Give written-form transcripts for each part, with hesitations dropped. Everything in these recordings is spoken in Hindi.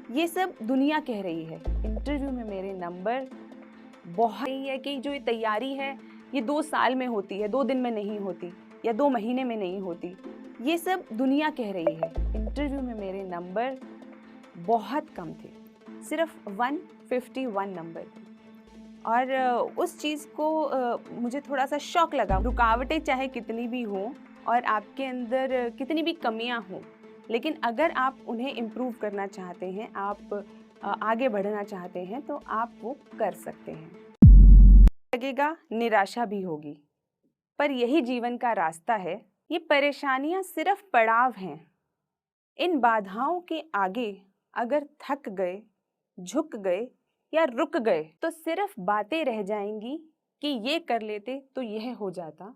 ये सब दुनिया कह रही है। इंटरव्यू में मेरे नंबर बहुत यही है कि जो ये तैयारी है ये 2 साल में होती है, 2 दिन में नहीं होती या 2 महीने में नहीं होती। ये सब दुनिया कह रही है। इंटरव्यू में मेरे नंबर बहुत कम थे, सिर्फ 151 नंबर थे और उस चीज़ को मुझे थोड़ा-सा शॉक लगा। रुकावटें चाहे कितनी भी हों और आपके अंदर कितनी भी कमियां हों, लेकिन अगर आप उन्हें इम्प्रूव करना चाहते हैं, आप आगे बढ़ना चाहते हैं, तो आप वो कर सकते हैं। लगेगा, निराशा भी होगी, पर यही जीवन का रास्ता है। ये परेशानियां सिर्फ पड़ाव हैं। इन बाधाओं के आगे अगर थक गए, झुक गए या रुक गए, तो सिर्फ बातें रह जाएंगी कि ये कर लेते तो यह हो जाता,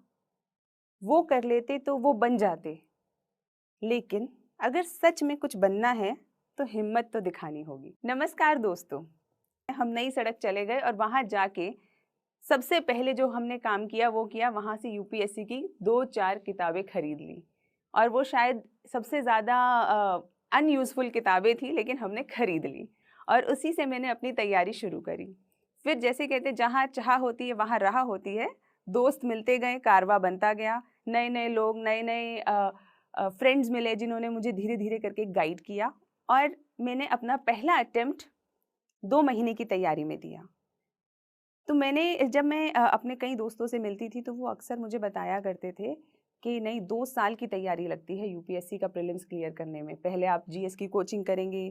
वो कर लेते तो वो बन जाते। लेकिन अगर सच में कुछ बनना है तो हिम्मत तो दिखानी होगी। नमस्कार दोस्तों, हम नई सड़क चले गए और वहां जाके सबसे पहले जो हमने काम किया वो किया, वहां से यूपीएससी की 2-4 किताबें खरीद ली और वो शायद सबसे ज़्यादा अनयूज़फुल किताबें थी, लेकिन हमने खरीद ली और उसी से मैंने अपनी तैयारी शुरू करी। फिर जैसे कहते जहाँ चाह होती है वहाँ राह होती है। दोस्त मिलते गए, कारवां बनता गया, नए नए लोग, नए नए फ्रेंड्स मिले जिन्होंने मुझे धीरे धीरे करके गाइड किया और मैंने अपना पहला अटेम्प्ट 2 महीने की तैयारी में दिया। तो जब मैं अपने कई दोस्तों से मिलती थी तो वो अक्सर मुझे बताया करते थे कि नहीं, 2 साल की तैयारी लगती है यूपीएससी का प्रीलिम्स क्लियर करने में। पहले आप जीएस की कोचिंग करेंगे,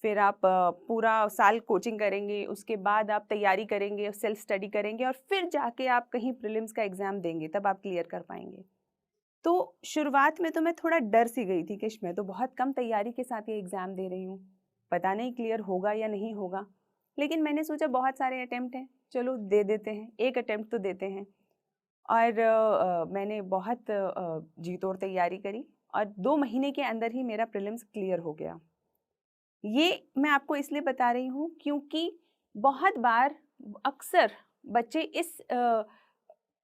फिर आप पूरा साल कोचिंग करेंगे, उसके बाद आप तैयारी करेंगे, सेल्फ स्टडी करेंगे और फिर जाके आप कहीं प्रीलिम्स का एग्ज़ाम देंगे, तब आप क्लियर कर पाएंगे। तो शुरुआत में तो मैं थोड़ा डर सी गई थी कि मैं तो बहुत कम तैयारी के साथ ये एग्ज़ाम दे रही हूँ, पता नहीं क्लियर होगा या नहीं होगा। लेकिन मैंने सोचा बहुत सारे अटेम्प्ट हैं, चलो दे देते हैं, एक अटेम्प्ट तो देते हैं। और मैंने बहुत जी तोड़ तैयारी करी और 2 महीने के अंदर ही मेरा प्रीलिम्स क्लियर हो गया। ये मैं आपको इसलिए बता रही हूँ क्योंकि बहुत बार अक्सर बच्चे इस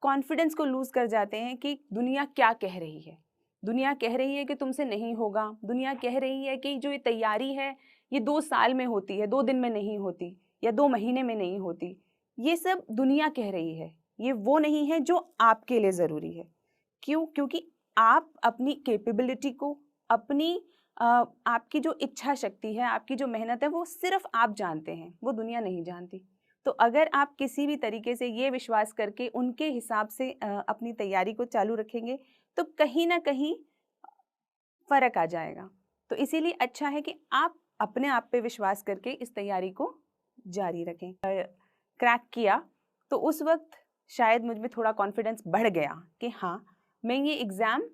कॉन्फिडेंस को लूज़ कर जाते हैं कि दुनिया क्या कह रही है। दुनिया कह रही है कि तुमसे नहीं होगा, दुनिया कह रही है कि जो ये तैयारी है ये 2 साल में होती है, 2 दिन में नहीं होती या 2 महीने में नहीं होती। ये सब दुनिया कह रही है, ये वो नहीं है जो आपके लिए ज़रूरी है। क्यों? क्योंकि आप अपनी कैपेबिलिटी को, अपनी आपकी जो इच्छा शक्ति है, आपकी जो मेहनत है, वो सिर्फ़ आप जानते हैं, वो दुनिया नहीं जानती। तो अगर आप किसी भी तरीके से ये विश्वास करके उनके हिसाब से अपनी तैयारी को चालू रखेंगे, तो कहीं न कहीं फ़र्क आ जाएगा। तो इसीलिए अच्छा है कि आप अपने आप पे विश्वास करके इस तैयारी को जारी रखें। क्रैक किया, तो उस वक़्त शायद मुझ में थोड़ा कॉन्फिडेंस बढ़ गया कि हाँ, मैं ये एग्ज़ाम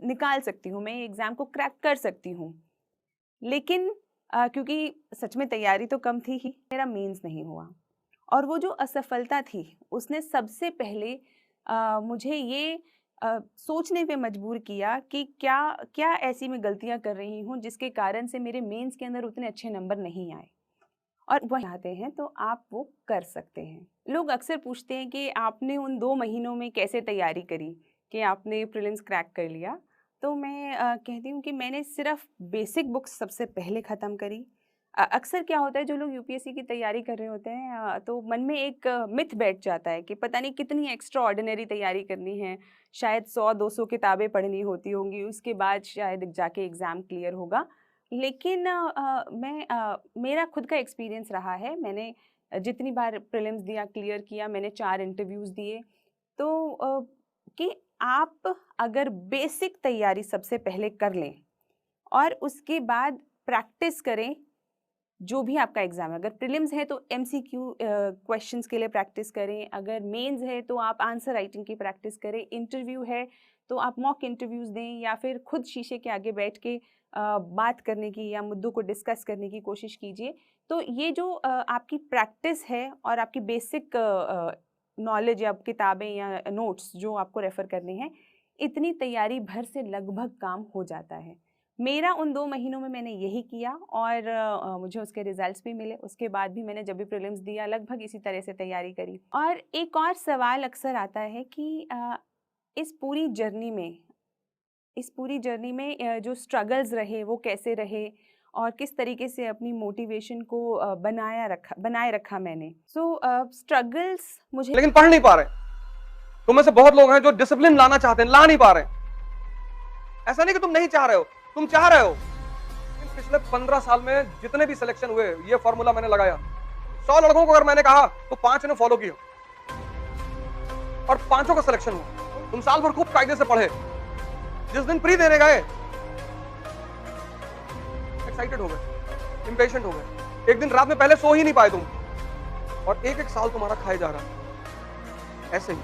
निकाल सकती हूँ, मैं ये एग्ज़ाम को क्रैक कर सकती हूँ। लेकिन क्योंकि सच में तैयारी तो कम थी ही, मेरा मेंस नहीं हुआ और वो जो असफलता थी उसने सबसे पहले मुझे ये सोचने पे मजबूर किया कि क्या क्या ऐसी मैं गलतियां कर रही हूँ जिसके कारण से मेरे मेंस के अंदर उतने अच्छे नंबर नहीं आए। और वह चाहते हैं तो आप वो कर सकते हैं। लोग अक्सर पूछते हैं कि आपने उन 2 महीनों में कैसे तैयारी करी कि आपने प्रीलिम्स क्रैक कर लिया। तो मैं कहती हूँ कि मैंने सिर्फ बेसिक बुक्स सबसे पहले ख़त्म करी। अक्सर क्या होता है, जो लोग यूपीएससी की तैयारी कर रहे होते हैं तो मन में एक मिथ बैठ जाता है कि पता नहीं कितनी एक्स्ट्रा ऑर्डिनरी तैयारी करनी है, शायद 100-200 किताबें पढ़नी होती होंगी, उसके बाद शायद जाके एग्ज़ाम क्लियर होगा। लेकिन मेरा खुद का एक्सपीरियंस रहा है, मैंने जितनी बार प्रीलिम्स दिया, क्लियर किया, मैंने 4 इंटरव्यूज़ दिए, तो कि आप अगर बेसिक तैयारी सबसे पहले कर लें और उसके बाद प्रैक्टिस करें, जो भी आपका एग्ज़ाम है। अगर प्रीलिम्स है तो एमसीक्यू क्वेश्चंस के लिए प्रैक्टिस करें, अगर मेंस है तो आप आंसर राइटिंग की प्रैक्टिस करें, इंटरव्यू है तो आप मॉक इंटरव्यूज़ दें या फिर खुद शीशे के आगे बैठ के बात करने की या मुद्दों को डिस्कस करने की कोशिश कीजिए। तो ये जो आपकी प्रैक्टिस है और आपकी बेसिक नॉलेज या किताबें या नोट्स जो आपको रेफ़र करने हैं, इतनी तैयारी भर से लगभग काम हो जाता है। मेरा उन 2 महीनों में मैंने यही किया और मुझे उसके रिज़ल्ट्स भी मिले। उसके बाद भी मैंने जब भी प्रीलिम्स दिया लगभग इसी तरह से तैयारी करी। और एक और सवाल अक्सर आता है कि इस पूरी जर्नी में जो स्ट्रगल्स रहे वो कैसे रहे और किस तरीके से अपनी मोटिवेशन को बनाए रखा मैंने। सो स्ट्रगल्स मुझे, लेकिन पढ़ नहीं पा रहे। तुम में से बहुत लोग हैं जो डिसिप्लिन लाना चाहते हैं, ला नहीं पा रहे। ऐसा नहीं कि तुम नहीं चाह रहे हो, तुम चाह रहे हो। पिछले 15 साल में जितने भी सिलेक्शन हुए, ये फॉर्मूला मैंने लगाया। 100 लड़कों को अगर मैंने कहा तो 5 ने फॉलो किया और 5 का सिलेक्शन हुआ। तुम साल भर खूब कायदे से पढ़े, जिस दिन प्री देने गए एक्साइटेड हो गए, इंपेशेंट हो गए, एक दिन रात में पहले सो ही नहीं पाए तुम, और एक एक साल तुम्हारा खाए जा रहा है ऐसे ही।